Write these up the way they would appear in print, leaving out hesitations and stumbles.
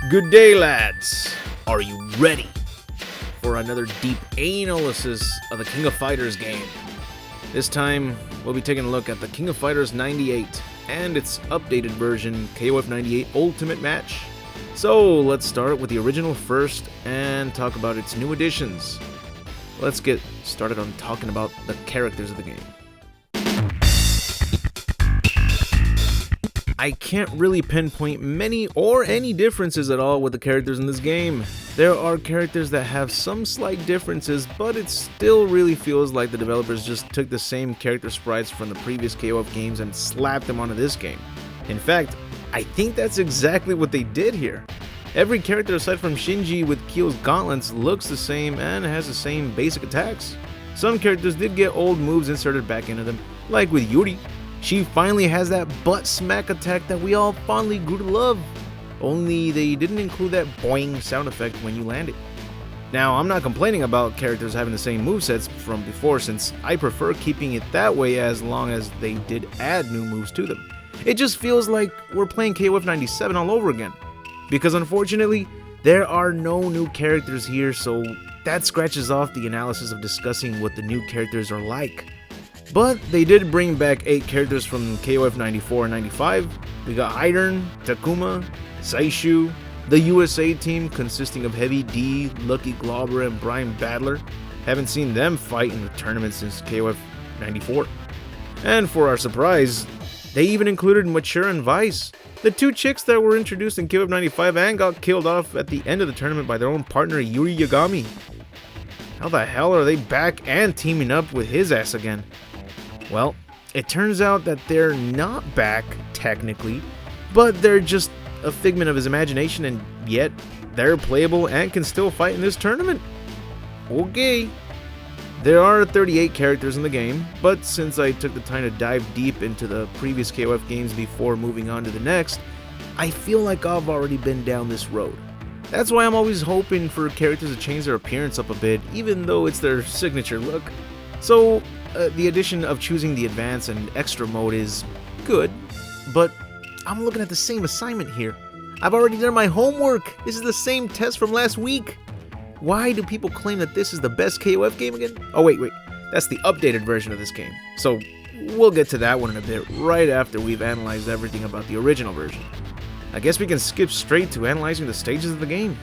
Good day, lads. Are you ready for another deep analysis of the King of Fighters game? This time, we'll be taking a look at the King of Fighters 98 and its updated version, KOF 98 Ultimate Match. So, let's start with the original first and talk about its new additions. Let's get started on talking about the characters of the game. I can't really pinpoint many or any differences at all with the characters in this game. There are characters that have some slight differences, but it still really feels like the developers just took the same character sprites from the previous KOF games and slapped them onto this game. In fact, I think that's exactly what they did here. Every character aside from Shinji with Kyo's gauntlets looks the same and has the same basic attacks. Some characters did get old moves inserted back into them, like with Yuri. She finally has that butt smack attack that we all fondly grew to love. Only they didn't include that boing sound effect when you land it. Now, I'm not complaining about characters having the same movesets from before, since I prefer keeping it that way as long as they did add new moves to them. It just feels like we're playing KOF 97 all over again. Because unfortunately, there are no new characters here, so that scratches off the analysis of discussing what the new characters are like. But they did bring back 8 characters from KOF 94 and 95. We got Idern, Takuma, Saishu, the USA team consisting of Heavy D, Lucky Glauber, and Brian Badler. Haven't seen them fight in the tournament since KOF 94. And for our surprise, they even included Mature and Vice, the 2 chicks that were introduced in KOF 95 and got killed off at the end of the tournament by their own partner Yuri Yagami. How the hell are they back and teaming up with his ass again? Well, it turns out that they're not back, technically, but they're just a figment of his imagination, and yet they're playable and can still fight in this tournament. Okay. There are 38 characters in the game, but since I took the time to dive deep into the previous KOF games before moving on to the next, I feel like I've already been down this road. That's why I'm always hoping for characters to change their appearance up a bit, even though it's their signature look. So, the addition of choosing the advanced and extra mode is good, but I'm looking at the same assignment here. I've already done my homework. This is the same test from last week. Why do people claim that this is the best KOF game again? Oh wait, that's the updated version of this game. So we'll get to that one in a bit, right after we've analyzed everything about the original version. I guess we can skip straight to analyzing the stages of the game.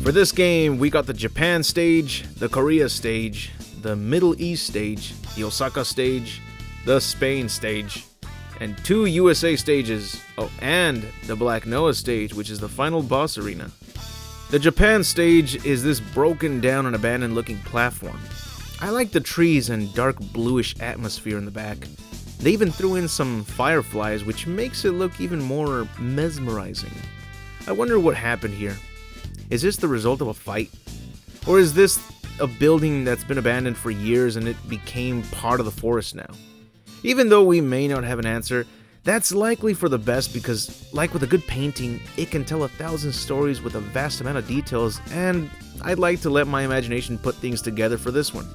For this game, we got the Japan stage, the Korea stage, the Middle East stage, the Osaka stage, the Spain stage, and 2 USA stages, and the Black Noah stage, which is the final boss arena. The Japan stage is this broken down and abandoned looking platform. I like the trees and dark bluish atmosphere in the back. They even threw in some fireflies, which makes it look even more mesmerizing. I wonder what happened here. Is this the result of a fight? Or is this a building that's been abandoned for years and it became part of the forest now? Even though we may not have an answer, that's likely for the best because, like with a good painting, it can tell 1,000 stories with a vast amount of details, and I'd like to let my imagination put things together for this one.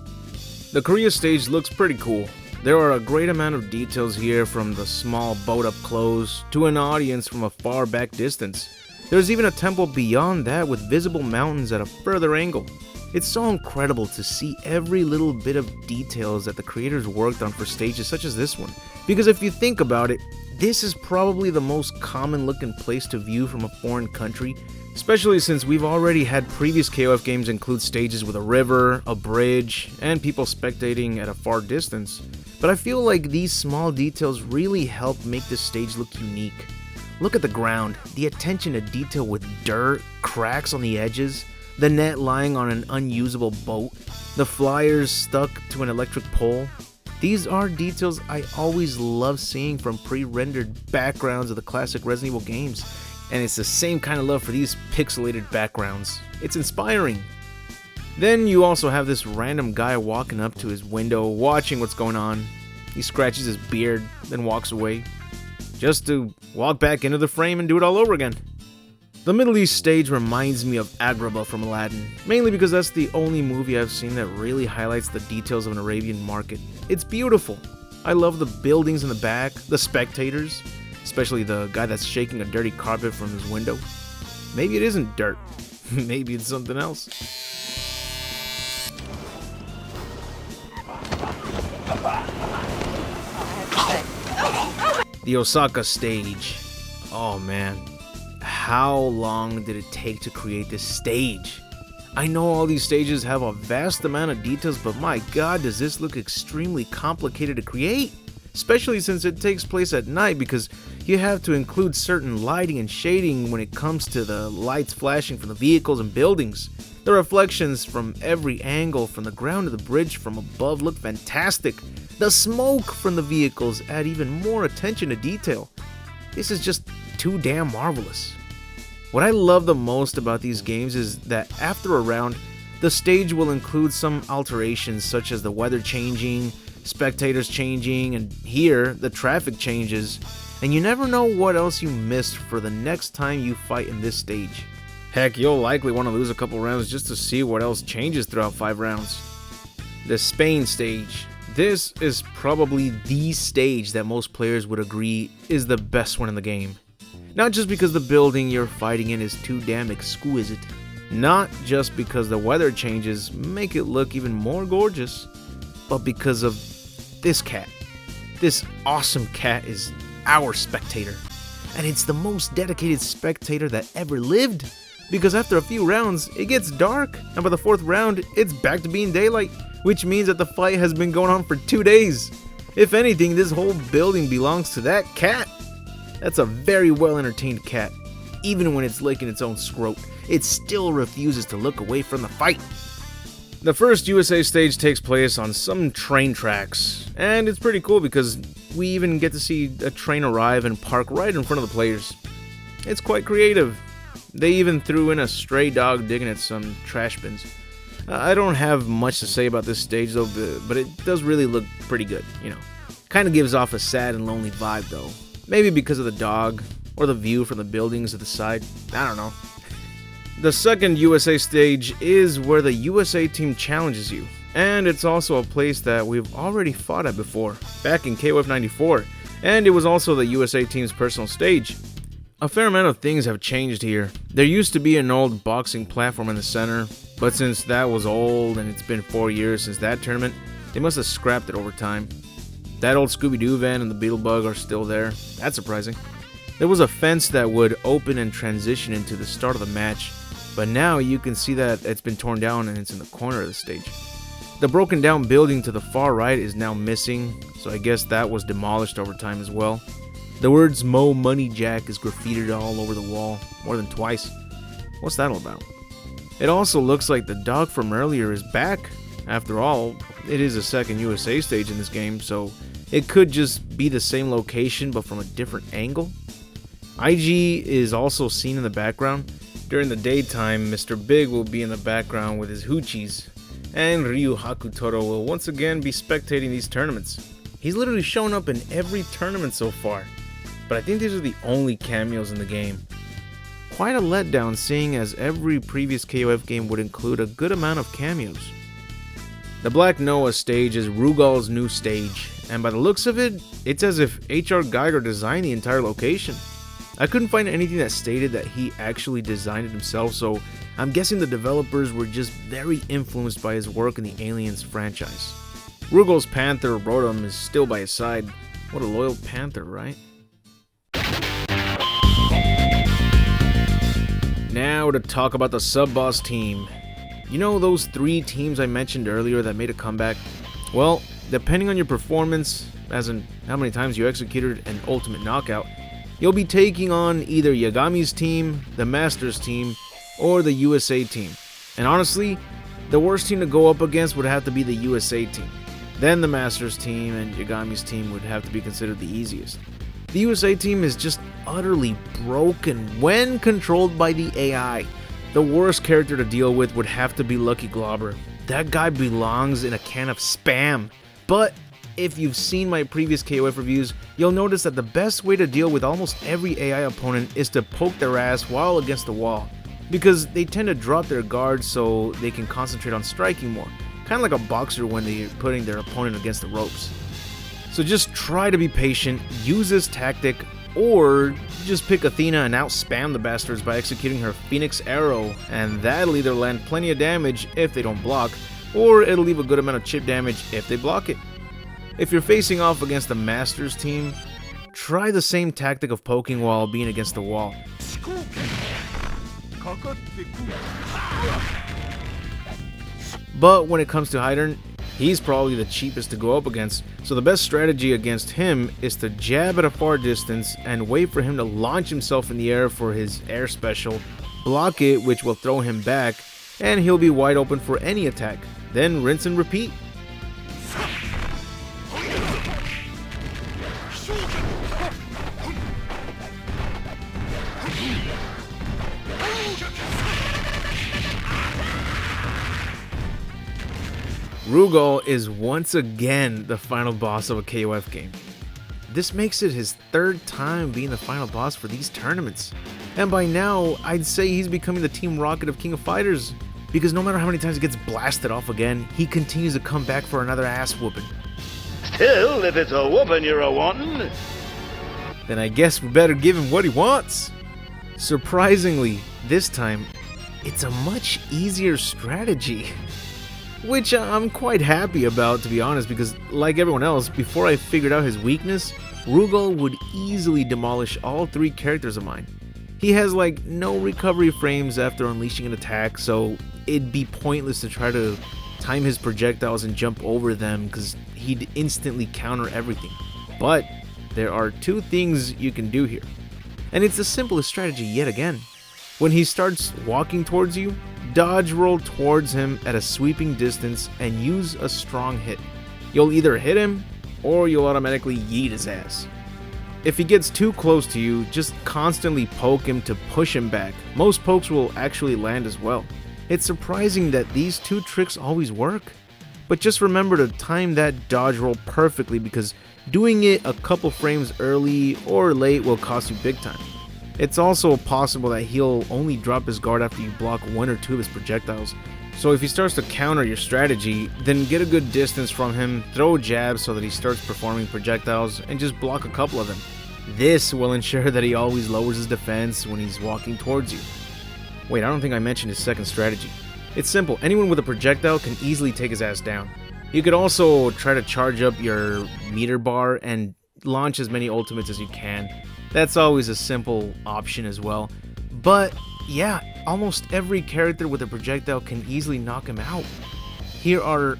The Korea stage looks pretty cool. There are a great amount of details here, from the small boat up close to an audience from a far back distance. There's even a temple beyond that with visible mountains at a further angle. It's so incredible to see every little bit of details that the creators worked on for stages such as this one. Because if you think about it, this is probably the most common looking place to view from a foreign country, especially since we've already had previous KOF games include stages with a river, a bridge, and people spectating at a far distance. But I feel like these small details really help make this stage look unique. Look at the ground, the attention to detail with dirt, cracks on the edges, the net lying on an unusable boat, the flyers stuck to an electric pole. These are details I always love seeing from pre-rendered backgrounds of the classic Resident Evil games, and it's the same kind of love for these pixelated backgrounds. It's inspiring. Then you also have this random guy walking up to his window, watching what's going on. He scratches his beard, then walks away, just to walk back into the frame and do it all over again. The Middle East stage reminds me of Agrabah from Aladdin, mainly because that's the only movie I've seen that really highlights the details of an Arabian market. It's beautiful. I love the buildings in the back, the spectators. especially the guy that's shaking a dirty carpet from his window. Maybe it isn't dirt, maybe it's something else. The Osaka stage. Oh man, how long did it take to create this stage? I know all these stages have a vast amount of details, but my god, does this look extremely complicated to create? Especially since it takes place at night, because you have to include certain lighting and shading when it comes to the lights flashing from the vehicles and buildings. The reflections from every angle, from the ground to the bridge from above, look fantastic. The smoke from the vehicles add even more attention to detail. This is just too damn marvelous. What I love the most about these games is that after a round, the stage will include some alterations such as the weather changing, spectators changing, and here, the traffic changes, and you never know what else you missed for the next time you fight in this stage. Heck, you'll likely want to lose a couple rounds just to see what else changes throughout 5 rounds. The Spain stage. This is probably the stage that most players would agree is the best one in the game. Not just because the building you're fighting in is too damn exquisite, not just because the weather changes make it look even more gorgeous, but because of this cat. This awesome cat is our spectator, and it's the most dedicated spectator that ever lived, because after a few rounds it gets dark, and by the 4th round it's back to being daylight, which means that the fight has been going on for 2 days. If anything, this whole building belongs to that cat. That's a very well entertained cat. Even when it's licking its own scrot, it still refuses to look away from the fight. The first USA stage takes place on some train tracks, and it's pretty cool because we even get to see a train arrive and park right in front of the players. It's quite creative. They even threw in a stray dog digging at some trash bins. I don't have much to say about this stage though, but it does really look pretty good, you know. Kind of gives off a sad and lonely vibe though. Maybe because of the dog, or the view from the buildings to the side, I don't know. The second USA stage is where the USA team challenges you, and it's also a place that we've already fought at before, back in KOF 94, and it was also the USA team's personal stage. A fair amount of things have changed here. There used to be an old boxing platform in the center, but since that was old and it's been 4 years since that tournament, they must have scrapped it over time. That old Scooby-Doo van and the Beetlebug are still there. That's surprising. There was a fence that would open and transition into the start of the match, but now you can see that it's been torn down and it's in the corner of the stage. The broken down building to the far right is now missing, so I guess that was demolished over time as well. The words "Mo Money Jack" is graffitied all over the wall, more than twice. What's that all about? It also looks like the dog from earlier is back. After all, it is a second USA stage in this game, so it could just be the same location but from a different angle. IG is also seen in the background. During the daytime, Mr. Big will be in the background with his hoochies, and Ryu Hakutoro will once again be spectating these tournaments. He's literally shown up in every tournament so far, but I think these are the only cameos in the game. Quite a letdown, seeing as every previous KOF game would include a good amount of cameos. The Black Noah stage is Rugal's new stage, and by the looks of it, it's as if H.R. Geiger designed the entire location. I couldn't find anything that stated that he actually designed it himself, so I'm guessing the developers were just very influenced by his work in the Aliens franchise. Rugal's Panther Rotom is still by his side. What a loyal Panther, right? Now to talk about the sub-boss team. You know those 3 teams I mentioned earlier that made a comeback? Well, depending on your performance, as in how many times you executed an ultimate knockout, you'll be taking on either Yagami's team, the Masters team, or the USA team. And honestly, the worst team to go up against would have to be the USA team. Then the Masters team and Yagami's team would have to be considered the easiest. The USA team is just utterly broken when controlled by the AI. The worst character to deal with would have to be Lucky Globber. That guy belongs in a can of Spam. But if you've seen my previous KOF reviews, you'll notice that the best way to deal with almost every AI opponent is to poke their ass while against the wall, because they tend to drop their guard so they can concentrate on striking more, kind of like a boxer when they're putting their opponent against the ropes. So just try to be patient, use this tactic, Or just pick Athena and outspam the bastards by executing her Phoenix Arrow, and that'll either land plenty of damage if they don't block, or it'll leave a good amount of chip damage if they block it. If you're facing off against the Masters team, try the same tactic of poking while being against the wall. But when it comes to Hydern, he's probably the cheapest to go up against, so the best strategy against him is to jab at a far distance and wait for him to launch himself in the air for his air special, block it, which will throw him back, and he'll be wide open for any attack. Then rinse and repeat. Rugal is once again the final boss of a KOF game. This makes it his third time being the final boss for these tournaments. And by now, I'd say he's becoming the Team Rocket of King of Fighters, because no matter how many times he gets blasted off again, he continues to come back for another ass whooping. Still, if it's a whooping you're a-wantin', then I guess we better give him what he wants. Surprisingly, this time, it's a much easier strategy. Which I'm quite happy about, to be honest, because like everyone else, before I figured out his weakness, Rugal would easily demolish all 3 characters of mine. He has like no recovery frames after unleashing an attack, so it'd be pointless to try to time his projectiles and jump over them because he'd instantly counter everything. But there are 2 things you can do here, and it's the simplest strategy yet again. When he starts walking towards you, dodge roll towards him at a sweeping distance and use a strong hit. You'll either hit him or you'll automatically yeet his ass. If he gets too close to you, just constantly poke him to push him back. Most pokes will actually land as well. It's surprising that these 2 tricks always work. But just remember to time that dodge roll perfectly, because doing it a couple frames early or late will cost you big time. It's also possible that he'll only drop his guard after you block 1 or 2 of his projectiles. So if he starts to counter your strategy, then get a good distance from him, throw a jab so that he starts performing projectiles, and just block a couple of them. This will ensure that he always lowers his defense when he's walking towards you. Wait, I don't think I mentioned his second strategy. It's simple, anyone with a projectile can easily take his ass down. You could also try to charge up your meter bar and launch as many ultimates as you can. That's always a simple option as well. But yeah, almost every character with a projectile can easily knock him out. Here are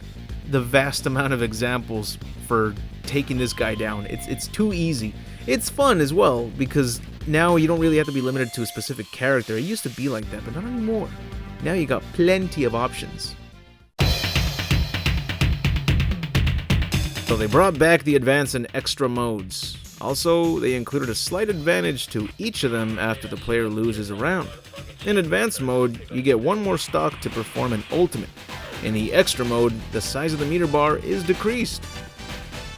the vast amount of examples for taking this guy down. It's too easy. It's fun as well, because now you don't really have to be limited to a specific character. It used to be like that, but not anymore. Now you got plenty of options. So they brought back the advanced and extra modes. Also, they included a slight advantage to each of them after the player loses a round. In advanced mode, you get 1 more stock to perform an ultimate. In the extra mode, the size of the meter bar is decreased.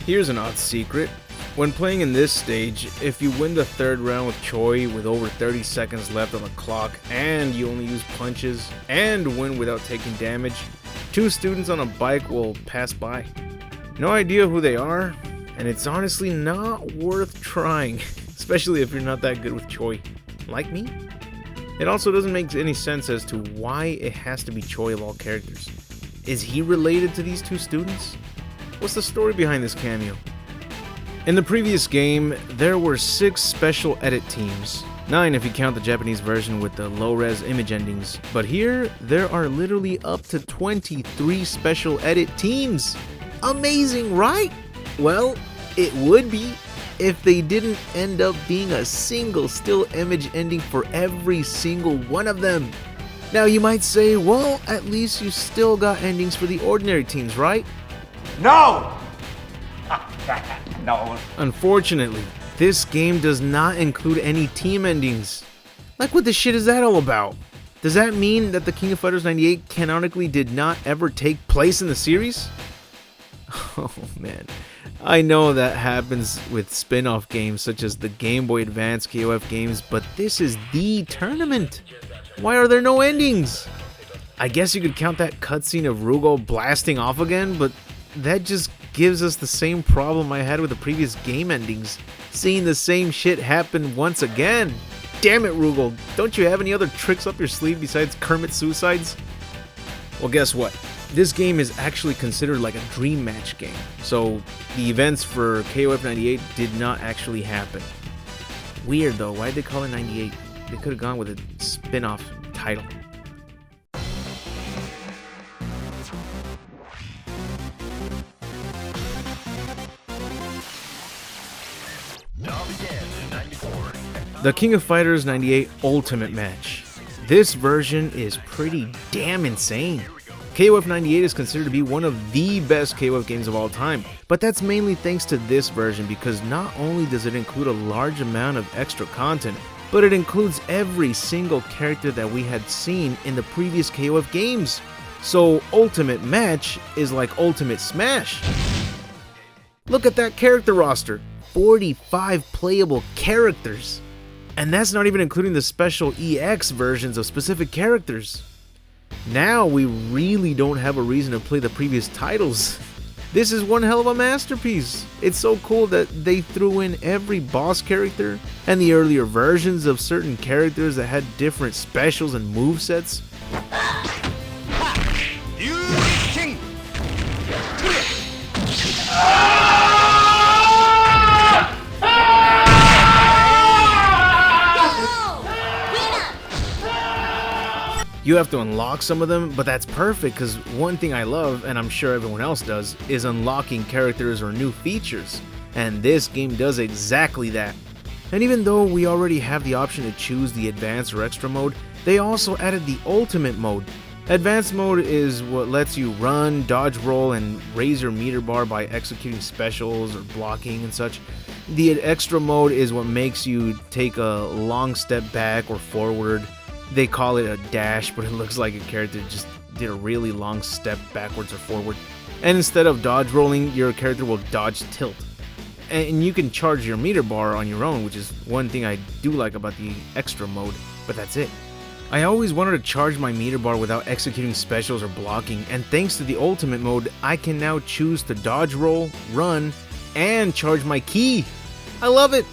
Here's an odd secret. When playing in this stage, if you win the 3rd round with Choi with over 30 seconds left on the clock, and you only use punches, and win without taking damage, 2 students on a bike will pass by. No idea who they are, and it's honestly not worth trying, especially if you're not that good with Choi, like me. It also doesn't make any sense as to why it has to be Choi of all characters. Is he related to these 2 students? What's the story behind this cameo? In the previous game, there were 6 special edit teams, 9 if you count the Japanese version with the low-res image endings, but here, there are literally up to 23 special edit teams! Amazing, right? Well, it would be if they didn't end up being a single still image ending for every single one of them. Now you might say, well, at least you still got endings for the ordinary teams, right? no! No. Unfortunately, this game does not include any team endings. Like, what the shit is that all about? Does that mean that the King of Fighters 98 canonically did not ever take place in the series? Oh man, I know that happens with spin-off games such as the Game Boy Advance KOF games, but this is the tournament. Why are there no endings? I guess you could count that cutscene of Rugal blasting off again, but that just gives us the same problem I had with the previous game endings, seeing the same shit happen once again. Damn it, Rugal, don't you have any other tricks up your sleeve besides Kermit suicides? Well, guess what? This game is actually considered like a dream match game, so the events for KOF 98 did not actually happen. Weird though, why'd they call it 98? They could have gone with a spin-off title. The King of Fighters 98 Ultimate Match. This version is pretty damn insane. KOF 98 is considered to be one of the best KOF games of all time, but that's mainly thanks to this version because not only does it include a large amount of extra content, but it includes every single character that we had seen in the previous KOF games. So Ultimate Match is like Ultimate Smash. Look at that character roster, 45 playable characters. And that's not even including the special EX versions of specific characters. Now we really don't have a reason to play the previous titles. This is one hell of a masterpiece. It's so cool that they threw in every boss character and the earlier versions of certain characters that had different specials and movesets. You have to unlock some of them, but that's perfect because one thing I love, and I'm sure everyone else does, is unlocking characters or new features. And this game does exactly that. And even though we already have the option to choose the advanced or extra mode, they also added the ultimate mode. Advanced mode is what lets you run, dodge roll, and raise your meter bar by executing specials or blocking and such. The extra mode is what makes you take a long step back or forward. They call it a dash, but it looks like a character just did a really long step backwards or forward. And instead of dodge rolling, your character will dodge tilt. And you can charge your meter bar on your own, which is one thing I do like about the extra mode, but that's it. I always wanted to charge my meter bar without executing specials or blocking, and thanks to the ultimate mode, I can now choose to dodge roll, run, and charge my ki. I love it!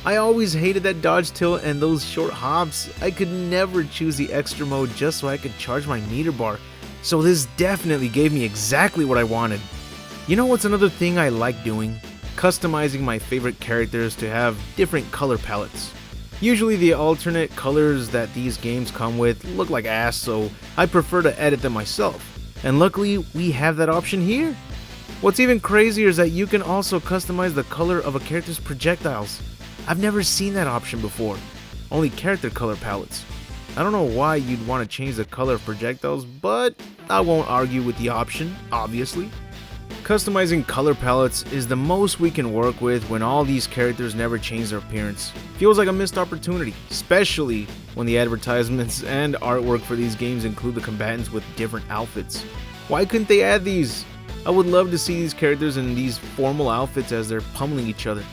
I always hated that dodge tilt and those short hops. I could never choose the extra mode just so I could charge my meter bar. So this definitely gave me exactly what I wanted. You know what's another thing I like doing? Customizing my favorite characters to have different color palettes. Usually the alternate colors that these games come with look like ass, so I prefer to edit them myself. And luckily we have that option here. What's even crazier is that you can also customize the color of a character's projectiles. I've never seen that option before. Only character color palettes. I don't know why you'd want to change the color of projectiles, but I won't argue with the option, obviously. Customizing color palettes is the most we can work with when all these characters never change their appearance. Feels like a missed opportunity, especially when the advertisements and artwork for these games include the combatants with different outfits. Why couldn't they add these? I would love to see these characters in these formal outfits as they're pummeling each other.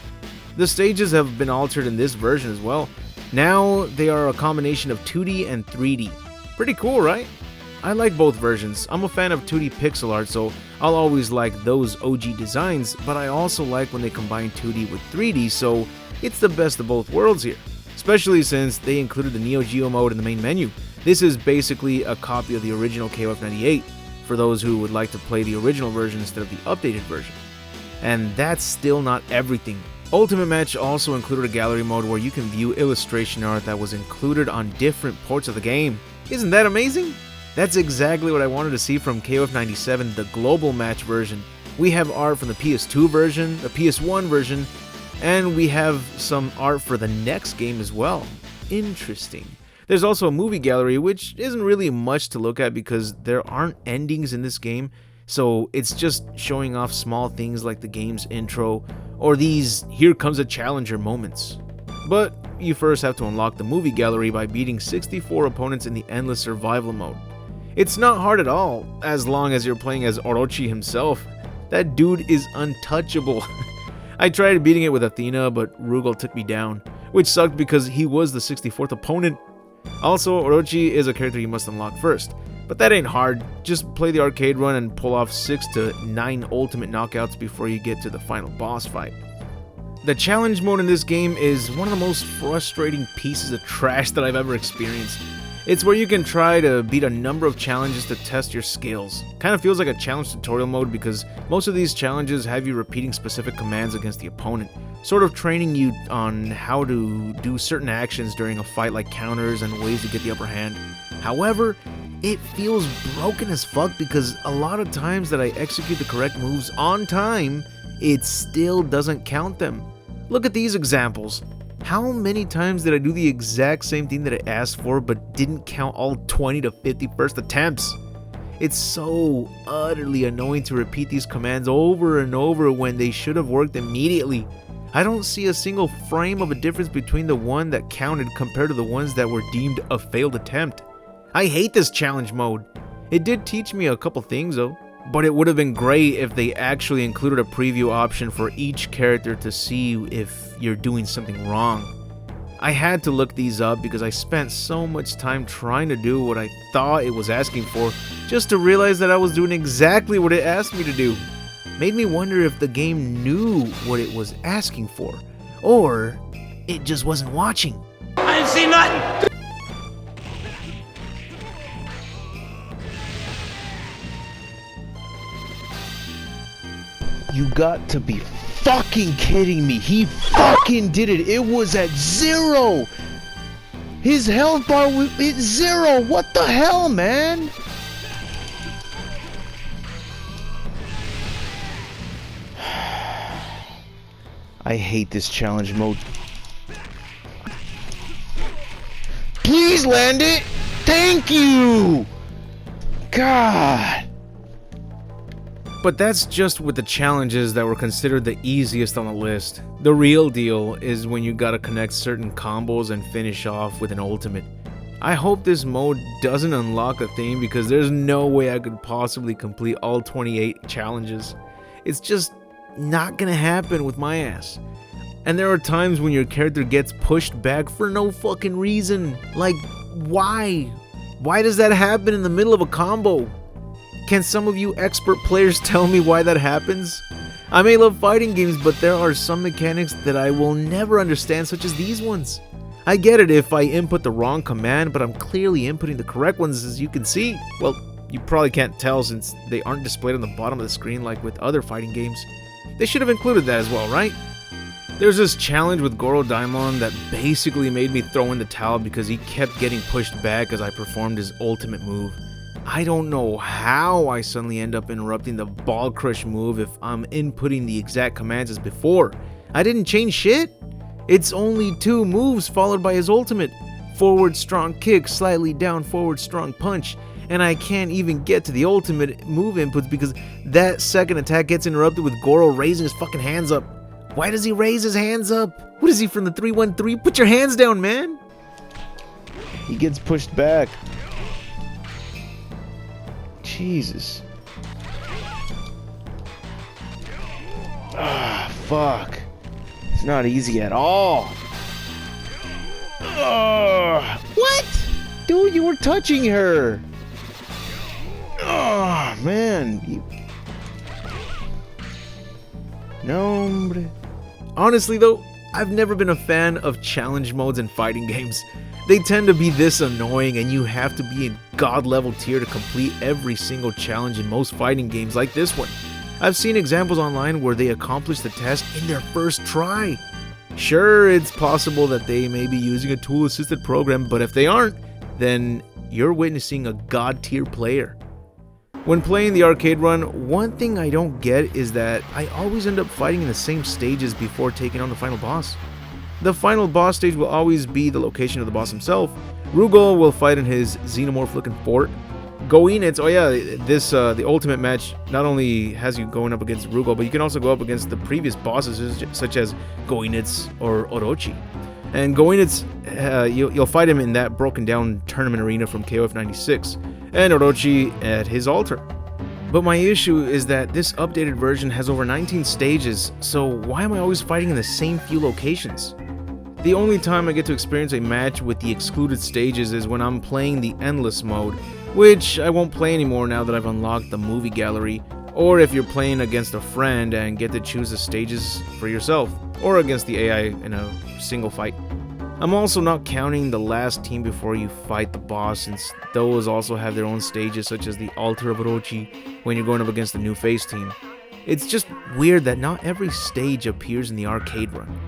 The stages have been altered in this version as well. Now they are a combination of 2D and 3D. Pretty cool, right? I like both versions. I'm a fan of 2D pixel art, so I'll always like those OG designs, but I also like when they combine 2D with 3D, so it's the best of both worlds here. Especially since they included the Neo Geo mode in the main menu. This is basically a copy of the original KOF 98, for those who would like to play the original version instead of the updated version. And that's still not everything. Ultimate Match also included a gallery mode where you can view illustration art that was included on different ports of the game. Isn't that amazing? That's exactly what I wanted to see from KOF 97, the global match version. We have art from the PS2 version, the PS1 version, and we have some art for the next game as well. Interesting. There's also a movie gallery, which isn't really much to look at because there aren't endings in this game. So it's just showing off small things like the game's intro or these "here comes a challenger" moments. But you first have to unlock the movie gallery by beating 64 opponents in the endless survival mode. It's not hard at all, as long as you're playing as Orochi himself. That dude is untouchable. I tried beating it with Athena, but Rugal took me down, which sucked because he was the 64th opponent. Also, Orochi is a character you must unlock first. But that ain't hard, just play the arcade run and pull off 6 to 9 ultimate knockouts before you get to the final boss fight. The challenge mode in this game is one of the most frustrating pieces of trash that I've ever experienced. It's where you can try to beat a number of challenges to test your skills. Kind of feels like a challenge tutorial mode because most of these challenges have you repeating specific commands against the opponent, sort of training you on how to do certain actions during a fight like counters and ways to get the upper hand. However, it feels broken as fuck because a lot of times that I execute the correct moves on time, it still doesn't count them. Look at these examples. How many times did I do the exact same thing that I asked for but didn't count all 20 to 50 first attempts? It's so utterly annoying to repeat these commands over and over when they should have worked immediately. I don't see a single frame of a difference between the one that counted compared to the ones that were deemed a failed attempt. I hate this challenge mode. It did teach me a couple things though, but it would have been great if they actually included a preview option for each character to see if you're doing something wrong. I had to look these up because I spent so much time trying to do what I thought it was asking for, just to realize that I was doing exactly what it asked me to do. Made me wonder if the game knew what it was asking for, or it just wasn't watching. I didn't see nothing! You got to be fucking kidding me. He fucking did it. It was at 0. His health bar was at 0. What the hell, man? I hate this challenge mode. Please land it. Thank you. God. But that's just with the challenges that were considered the easiest on the list. The real deal is when you gotta connect certain combos and finish off with an ultimate. I hope this mode doesn't unlock a thing because there's no way I could possibly complete all 28 challenges. It's just not gonna happen with my ass. And there are times when your character gets pushed back for no fucking reason. Like, why? Why does that happen in the middle of a combo? Can some of you expert players tell me why that happens? I may love fighting games, but there are some mechanics that I will never understand, such as these ones. I get it if I input the wrong command, but I'm clearly inputting the correct ones, as you can see. Well, you probably can't tell since they aren't displayed on the bottom of the screen like with other fighting games. They should have included that as well, right? There's this challenge with Goro Daimon that basically made me throw in the towel because he kept getting pushed back as I performed his ultimate move. I don't know how I suddenly end up interrupting the ball crush move if I'm inputting the exact commands as before. I didn't change shit. It's only 2 moves followed by his ultimate. Forward strong kick, slightly down forward strong punch. And I can't even get to the ultimate move inputs because that second attack gets interrupted with Goro raising his fucking hands up. Why does he raise his hands up? What is he from the 313? Put your hands down, man. He gets pushed back. Jesus. Ah, fuck. It's not easy at all. What? Dude, you were touching her. Oh, man. No, hombre. Honestly though, I've never been a fan of challenge modes in fighting games. They tend to be this annoying and you have to be in god level tier to complete every single challenge in most fighting games like this one. I've seen examples online where they accomplish the task in their first try. Sure, it's possible that they may be using a tool assisted program, but if they aren't, then you're witnessing a god tier player. When playing the arcade run, one thing I don't get is that I always end up fighting in the same stages before taking on the final boss. The final boss stage will always be the location of the boss himself. Rugal will fight in his xenomorph-looking fort. Goenitz, the ultimate match not only has you going up against Rugal, but you can also go up against the previous bosses such as Goenitz or Orochi. And Goenitz, you'll fight him in that broken down tournament arena from KOF 96, and Orochi at his altar. But my issue is that this updated version has over 19 stages, so why am I always fighting in the same few locations? The only time I get to experience a match with the excluded stages is when I'm playing the endless mode, which I won't play anymore now that I've unlocked the movie gallery, or if you're playing against a friend and get to choose the stages for yourself, or against the AI in a single fight. I'm also not counting the last team before you fight the boss, since those also have their own stages, such as the Altar of Orochi when you're going up against the new face team. It's just weird that not every stage appears in the arcade run.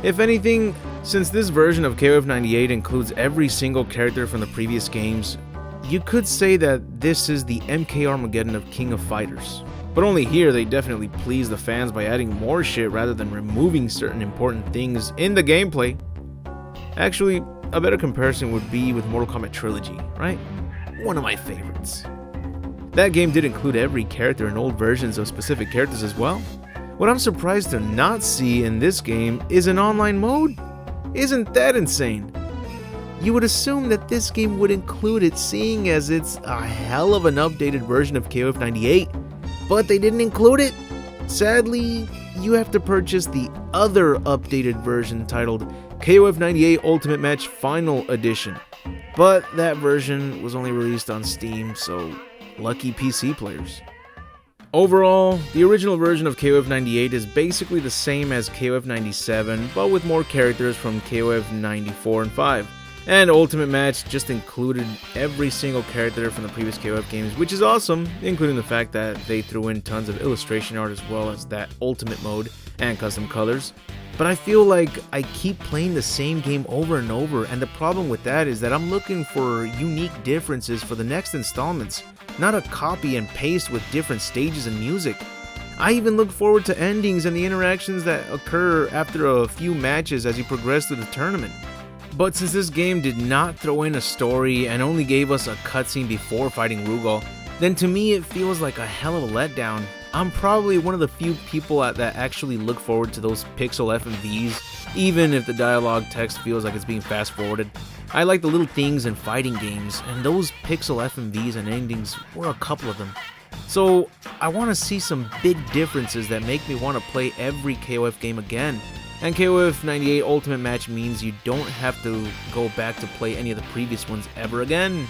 If anything, since this version of KOF 98 includes every single character from the previous games, you could say that this is the MK Armageddon of King of Fighters. But only here they definitely please the fans by adding more shit rather than removing certain important things in the gameplay. Actually, a better comparison would be with Mortal Kombat Trilogy, right? One of my favorites. That game did include every character in old versions of specific characters as well. What I'm surprised to not see in this game is an online mode. Isn't that insane? You would assume that this game would include it, seeing as it's a hell of an updated version of KOF 98, but they didn't include it. Sadly, you have to purchase the other updated version titled KOF 98 Ultimate Match Final Edition, but that version was only released on Steam, so lucky PC players. Overall, the original version of KOF 98 is basically the same as KOF 97, but with more characters from KOF 94 and 5. And Ultimate Match just included every single character from the previous KOF games, which is awesome, including the fact that they threw in tons of illustration art as well as that Ultimate mode and custom colors. But I feel like I keep playing the same game over and over, and the problem with that is that I'm looking for unique differences for the next installments, not a copy and paste with different stages and music. I even look forward to endings and the interactions that occur after a few matches as you progress through the tournament. But since this game did not throw in a story and only gave us a cutscene before fighting Rugal, then to me it feels like a hell of a letdown. I'm probably one of the few people that actually look forward to those pixel FMVs, even if the dialogue text feels like it's being fast forwarded. I like the little things in fighting games, and those pixel FMVs and endings were a couple of them. So I want to see some big differences that make me want to play every KOF game again. And KOF 98 Ultimate Match means you don't have to go back to play any of the previous ones ever again.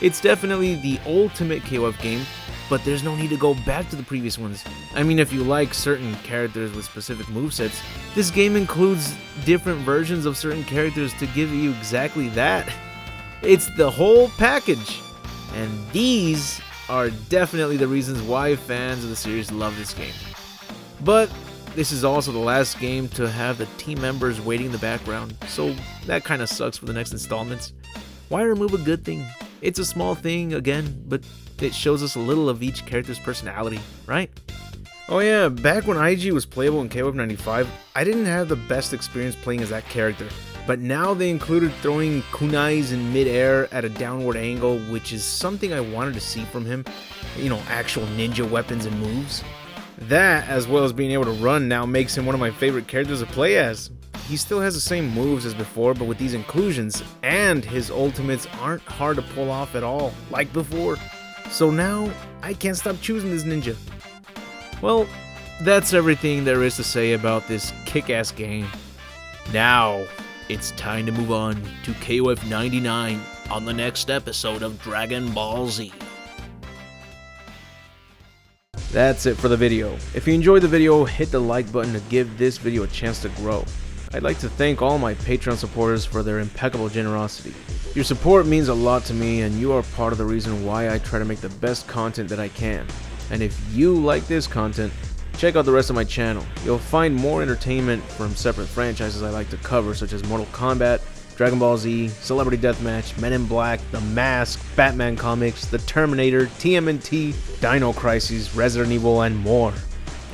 It's definitely the ultimate KOF game, but there's no need to go back to the previous ones. I mean, if you like certain characters with specific movesets, this game includes different versions of certain characters to give you exactly that. It's the whole package. And these are definitely the reasons why fans of the series love this game. But this is also the last game to have the team members waiting in the background, so that kind of sucks for the next installments. Why remove a good thing? It's a small thing, again, but it shows us a little of each character's personality, right? Oh yeah, back when IG was playable in KOF 95, I didn't have the best experience playing as that character. But now they included throwing kunais in mid-air at a downward angle, which is something I wanted to see from him. You know, actual ninja weapons and moves. That, as well as being able to run, now makes him one of my favorite characters to play as. He still has the same moves as before, but with these inclusions, and his ultimates aren't hard to pull off at all, like before. So now, I can't stop choosing this ninja. Well, that's everything there is to say about this kick-ass game. Now, it's time to move on to KOF 99 on the next episode of Dragon Ball Z. That's it for the video. If you enjoyed the video, hit the like button to give this video a chance to grow. I'd like to thank all my Patreon supporters for their impeccable generosity. Your support means a lot to me, and you are part of the reason why I try to make the best content that I can. And if you like this content, check out the rest of my channel. You'll find more entertainment from separate franchises I like to cover, such as Mortal Kombat, Dragon Ball Z, Celebrity Deathmatch, Men in Black, The Mask, Batman comics, The Terminator, TMNT, Dino Crises, Resident Evil, and more.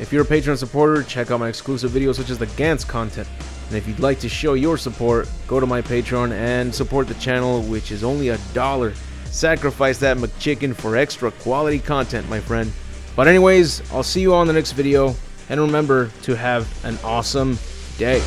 If you're a Patreon supporter, check out my exclusive videos such as the Gantz content. And if you'd like to show your support, go to my Patreon and support the channel, which is only $1. Sacrifice that McChicken for extra quality content, my friend. But anyways, I'll see you all in the next video, and remember to have an awesome day.